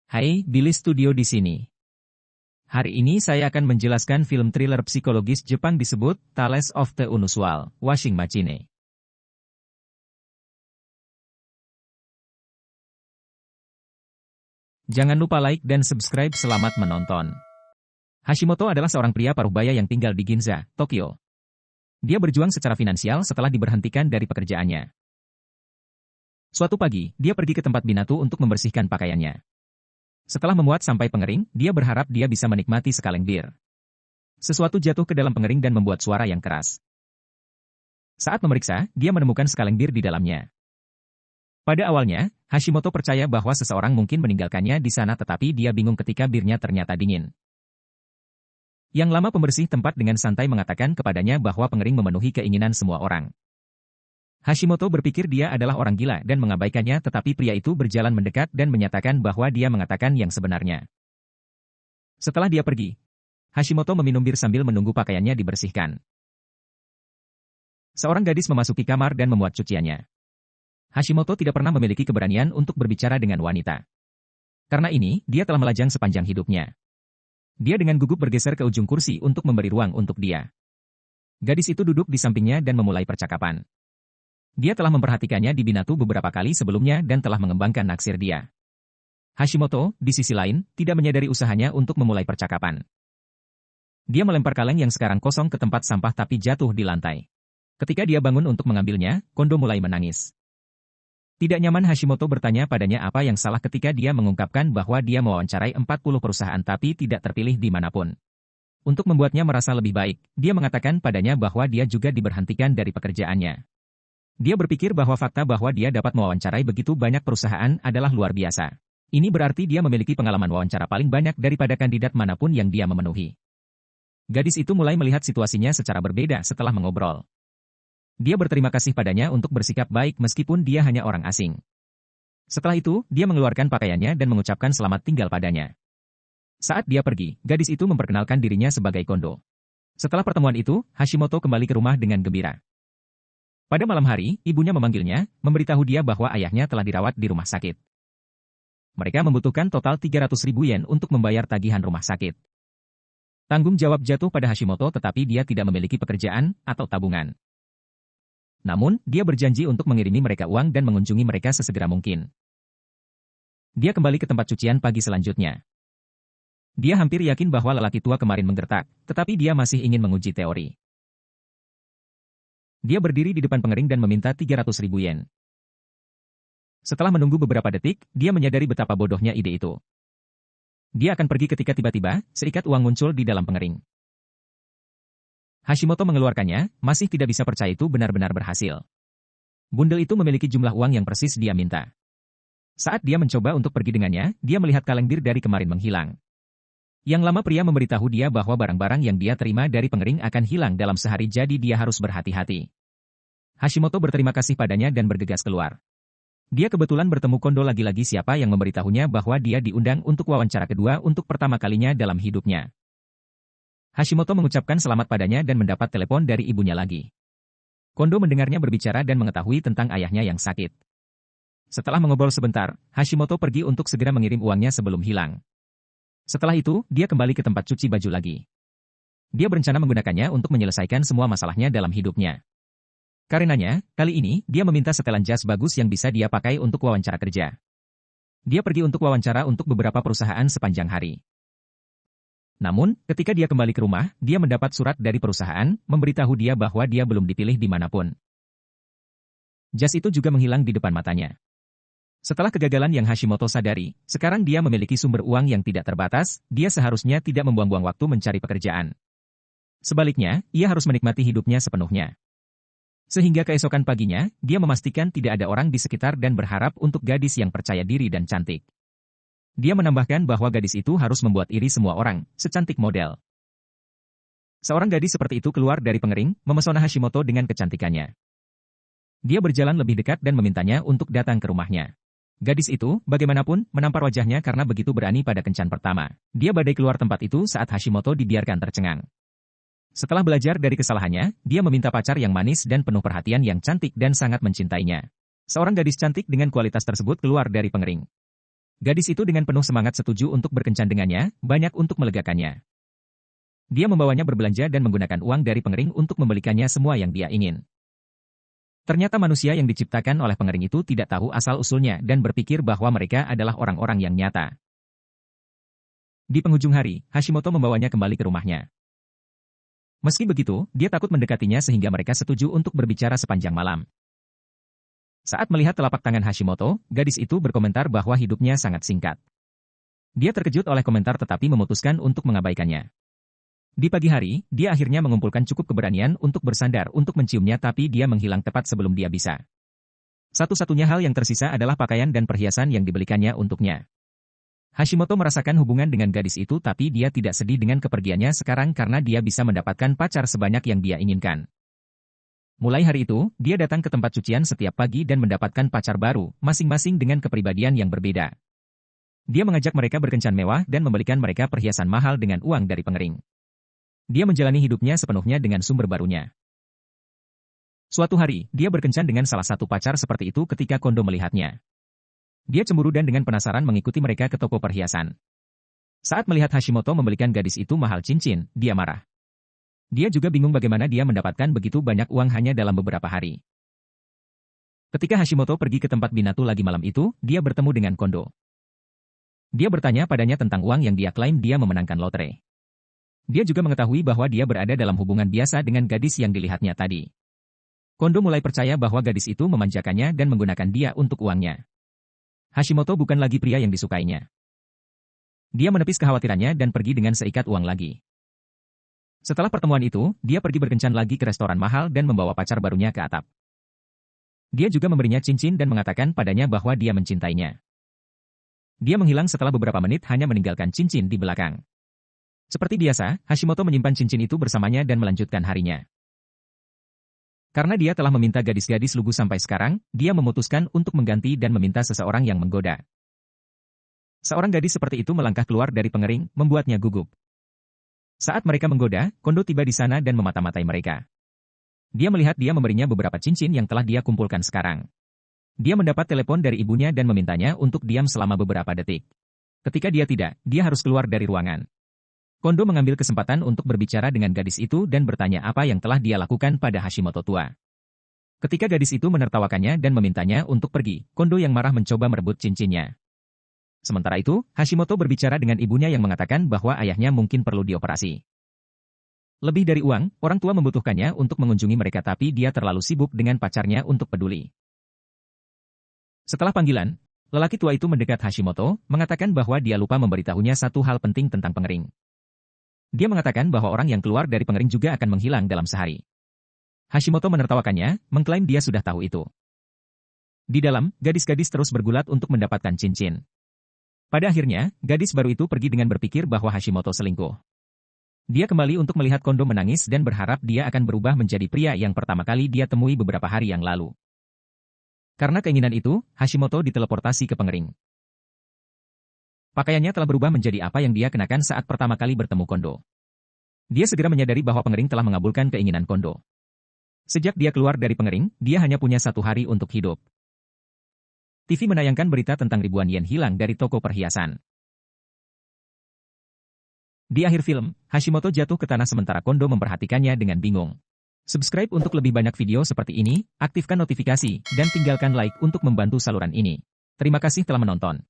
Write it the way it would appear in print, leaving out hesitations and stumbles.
Hai, Billy Studio di sini. Hari ini saya akan menjelaskan film thriller psikologis Jepang disebut Tales of the Unusual, Washing Machine. Jangan lupa like dan subscribe. Selamat menonton. Hashimoto adalah seorang pria parubaya yang tinggal di Ginza, Tokyo. Dia berjuang secara finansial setelah diberhentikan dari pekerjaannya. Suatu pagi, dia pergi ke tempat binatu untuk membersihkan pakaiannya. Setelah memuat sampai pengering, dia berharap dia bisa menikmati sekaleng bir. Sesuatu jatuh ke dalam pengering dan membuat suara yang keras. Saat memeriksa, dia menemukan sekaleng bir di dalamnya. Pada awalnya, Hashimoto percaya bahwa seseorang mungkin meninggalkannya di sana, tetapi dia bingung ketika birnya ternyata dingin. Yang lama pembersih tempat dengan santai mengatakan kepadanya bahwa pengering memenuhi keinginan semua orang. Hashimoto berpikir dia adalah orang gila dan mengabaikannya, tetapi pria itu berjalan mendekat dan menyatakan bahwa dia mengatakan yang sebenarnya. Setelah dia pergi, Hashimoto meminum bir sambil menunggu pakaiannya dibersihkan. Seorang gadis memasuki kamar dan memuat cuciannya. Hashimoto tidak pernah memiliki keberanian untuk berbicara dengan wanita. Karena ini, dia telah melajang sepanjang hidupnya. Dia dengan gugup bergeser ke ujung kursi untuk memberi ruang untuk dia. Gadis itu duduk di sampingnya dan memulai percakapan. Dia telah memperhatikannya di binatu beberapa kali sebelumnya dan telah mengembangkan naksir dia. Hashimoto, di sisi lain, tidak menyadari usahanya untuk memulai percakapan. Dia melempar kaleng yang sekarang kosong ke tempat sampah tapi jatuh di lantai. Ketika dia bangun untuk mengambilnya, Kondo mulai menangis. Tidak nyaman, Hashimoto bertanya padanya apa yang salah ketika dia mengungkapkan bahwa dia mewawancarai 40 perusahaan tapi tidak terpilih di manapun. Untuk membuatnya merasa lebih baik, dia mengatakan padanya bahwa dia juga diberhentikan dari pekerjaannya. Dia berpikir bahwa fakta bahwa dia dapat mewawancarai begitu banyak perusahaan adalah luar biasa. Ini berarti dia memiliki pengalaman wawancara paling banyak daripada kandidat manapun yang dia memenuhi. Gadis itu mulai melihat situasinya secara berbeda setelah mengobrol. Dia berterima kasih padanya untuk bersikap baik meskipun dia hanya orang asing. Setelah itu, dia mengeluarkan pakaiannya dan mengucapkan selamat tinggal padanya. Saat dia pergi, gadis itu memperkenalkan dirinya sebagai Kondo. Setelah pertemuan itu, Hashimoto kembali ke rumah dengan gembira. Pada malam hari, ibunya memanggilnya, memberitahu dia bahwa ayahnya telah dirawat di rumah sakit. Mereka membutuhkan total 300.000 yen untuk membayar tagihan rumah sakit. Tanggung jawab jatuh pada Hashimoto, tetapi dia tidak memiliki pekerjaan atau tabungan. Namun, dia berjanji untuk mengirimi mereka uang dan mengunjungi mereka sesegera mungkin. Dia kembali ke tempat cucian pagi selanjutnya. Dia hampir yakin bahwa lelaki tua kemarin menggertak, tetapi dia masih ingin menguji teori. Dia berdiri di depan pengering dan meminta 300.000 yen. Setelah menunggu beberapa detik, dia menyadari betapa bodohnya ide itu. Dia akan pergi ketika tiba-tiba, seikat uang muncul di dalam pengering. Hashimoto mengeluarkannya, masih tidak bisa percaya itu benar-benar berhasil. Bundel itu memiliki jumlah uang yang persis dia minta. Saat dia mencoba untuk pergi dengannya, dia melihat kaleng bir dari kemarin menghilang. Yang lama pria memberitahu dia bahwa barang-barang yang dia terima dari pengering akan hilang dalam sehari, jadi dia harus berhati-hati. Hashimoto berterima kasih padanya dan bergegas keluar. Dia kebetulan bertemu Kondo lagi-lagi, siapa yang memberitahunya bahwa dia diundang untuk wawancara kedua untuk pertama kalinya dalam hidupnya. Hashimoto mengucapkan selamat padanya dan mendapat telepon dari ibunya lagi. Kondo mendengarnya berbicara dan mengetahui tentang ayahnya yang sakit. Setelah mengobrol sebentar, Hashimoto pergi untuk segera mengirim uangnya sebelum hilang. Setelah itu, dia kembali ke tempat cuci baju lagi. Dia berencana menggunakannya untuk menyelesaikan semua masalahnya dalam hidupnya. Karenanya, kali ini, dia meminta setelan jas bagus yang bisa dia pakai untuk wawancara kerja. Dia pergi untuk wawancara untuk beberapa perusahaan sepanjang hari. Namun, ketika dia kembali ke rumah, dia mendapat surat dari perusahaan, memberitahu dia bahwa dia belum dipilih dimanapun. Jas itu juga menghilang di depan matanya. Setelah kegagalan yang Hashimoto sadari, sekarang dia memiliki sumber uang yang tidak terbatas, dia seharusnya tidak membuang-buang waktu mencari pekerjaan. Sebaliknya, ia harus menikmati hidupnya sepenuhnya. Sehingga keesokan paginya, dia memastikan tidak ada orang di sekitar dan berharap untuk gadis yang percaya diri dan cantik. Dia menambahkan bahwa gadis itu harus membuat iri semua orang, secantik model. Seorang gadis seperti itu keluar dari pengering, memesona Hashimoto dengan kecantikannya. Dia berjalan lebih dekat dan memintanya untuk datang ke rumahnya. Gadis itu, bagaimanapun, menampar wajahnya karena begitu berani pada kencan pertama. Dia badai keluar tempat itu saat Hashimoto dibiarkan tercengang. Setelah belajar dari kesalahannya, dia meminta pacar yang manis dan penuh perhatian yang cantik dan sangat mencintainya. Seorang gadis cantik dengan kualitas tersebut keluar dari pengering. Gadis itu dengan penuh semangat setuju untuk berkencan dengannya, banyak untuk melegakannya. Dia membawanya berbelanja dan menggunakan uang dari pengering untuk membelikannya semua yang dia ingin. Ternyata manusia yang diciptakan oleh pengering itu tidak tahu asal-usulnya dan berpikir bahwa mereka adalah orang-orang yang nyata. Di penghujung hari, Hashimoto membawanya kembali ke rumahnya. Meski begitu, dia takut mendekatinya sehingga mereka setuju untuk berbicara sepanjang malam. Saat melihat telapak tangan Hashimoto, gadis itu berkomentar bahwa hidupnya sangat singkat. Dia terkejut oleh komentar tetapi memutuskan untuk mengabaikannya. Di pagi hari, dia akhirnya mengumpulkan cukup keberanian untuk bersandar untuk menciumnya tapi dia menghilang tepat sebelum dia bisa. Satu-satunya hal yang tersisa adalah pakaian dan perhiasan yang dibelikannya untuknya. Hashimoto merasakan hubungan dengan gadis itu tapi dia tidak sedih dengan kepergiannya sekarang karena dia bisa mendapatkan pacar sebanyak yang dia inginkan. Mulai hari itu, dia datang ke tempat cucian setiap pagi dan mendapatkan pacar baru, masing-masing dengan kepribadian yang berbeda. Dia mengajak mereka berkencan mewah dan membelikan mereka perhiasan mahal dengan uang dari pengering. Dia menjalani hidupnya sepenuhnya dengan sumber barunya. Suatu hari, dia berkencan dengan salah satu pacar seperti itu ketika Kondo melihatnya. Dia cemburu dan dengan penasaran mengikuti mereka ke toko perhiasan. Saat melihat Hashimoto membelikan gadis itu mahal cincin, dia marah. Dia juga bingung bagaimana dia mendapatkan begitu banyak uang hanya dalam beberapa hari. Ketika Hashimoto pergi ke tempat Binatu lagi malam itu, dia bertemu dengan Kondo. Dia bertanya padanya tentang uang yang dia klaim dia memenangkan lotre. Dia juga mengetahui bahwa dia berada dalam hubungan biasa dengan gadis yang dilihatnya tadi. Kondo mulai percaya bahwa gadis itu memanjakannya dan menggunakan dia untuk uangnya. Hashimoto bukan lagi pria yang disukainya. Dia menepis kekhawatirannya dan pergi dengan seikat uang lagi. Setelah pertemuan itu, dia pergi berkencan lagi ke restoran mahal dan membawa pacar barunya ke atap. Dia juga memberinya cincin dan mengatakan padanya bahwa dia mencintainya. Dia menghilang setelah beberapa menit hanya meninggalkan cincin di belakang. Seperti biasa, Hashimoto menyimpan cincin itu bersamanya dan melanjutkan harinya. Karena dia telah meminta gadis-gadis lugu sampai sekarang, dia memutuskan untuk mengganti dan meminta seseorang yang menggoda. Seorang gadis seperti itu melangkah keluar dari pengering, membuatnya gugup. Saat mereka menggoda, Kondo tiba di sana dan memata-matai mereka. Dia melihat dia memberinya beberapa cincin yang telah dia kumpulkan sekarang. Dia mendapat telepon dari ibunya dan memintanya untuk diam selama beberapa detik. Ketika dia tidak, dia harus keluar dari ruangan. Kondo mengambil kesempatan untuk berbicara dengan gadis itu dan bertanya apa yang telah dia lakukan pada Hashimoto tua. Ketika gadis itu menertawakannya dan memintanya untuk pergi, Kondo yang marah mencoba merebut cincinnya. Sementara itu, Hashimoto berbicara dengan ibunya yang mengatakan bahwa ayahnya mungkin perlu dioperasi. Lebih dari uang, orang tua membutuhkannya untuk mengunjungi mereka tapi dia terlalu sibuk dengan pacarnya untuk peduli. Setelah panggilan, lelaki tua itu mendekat Hashimoto, mengatakan bahwa dia lupa memberitahunya satu hal penting tentang pengering. Dia mengatakan bahwa orang yang keluar dari pengering juga akan menghilang dalam sehari. Hashimoto menertawakannya, mengklaim dia sudah tahu itu. Di dalam, gadis-gadis terus bergulat untuk mendapatkan cincin. Pada akhirnya, gadis baru itu pergi dengan berpikir bahwa Hashimoto selingkuh. Dia kembali untuk melihat Kondo menangis dan berharap dia akan berubah menjadi pria yang pertama kali dia temui beberapa hari yang lalu. Karena keinginan itu, Hashimoto diteleportasi ke pengering. Pakaiannya telah berubah menjadi apa yang dia kenakan saat pertama kali bertemu Kondo. Dia segera menyadari bahwa pengering telah mengabulkan keinginan Kondo. Sejak dia keluar dari pengering, dia hanya punya 1 hari untuk hidup. TV menayangkan berita tentang ribuan yen hilang dari toko perhiasan. Di akhir film, Hashimoto jatuh ke tanah sementara Kondo memperhatikannya dengan bingung. Subscribe untuk lebih banyak video seperti ini, aktifkan notifikasi, dan tinggalkan like untuk membantu saluran ini. Terima kasih telah menonton.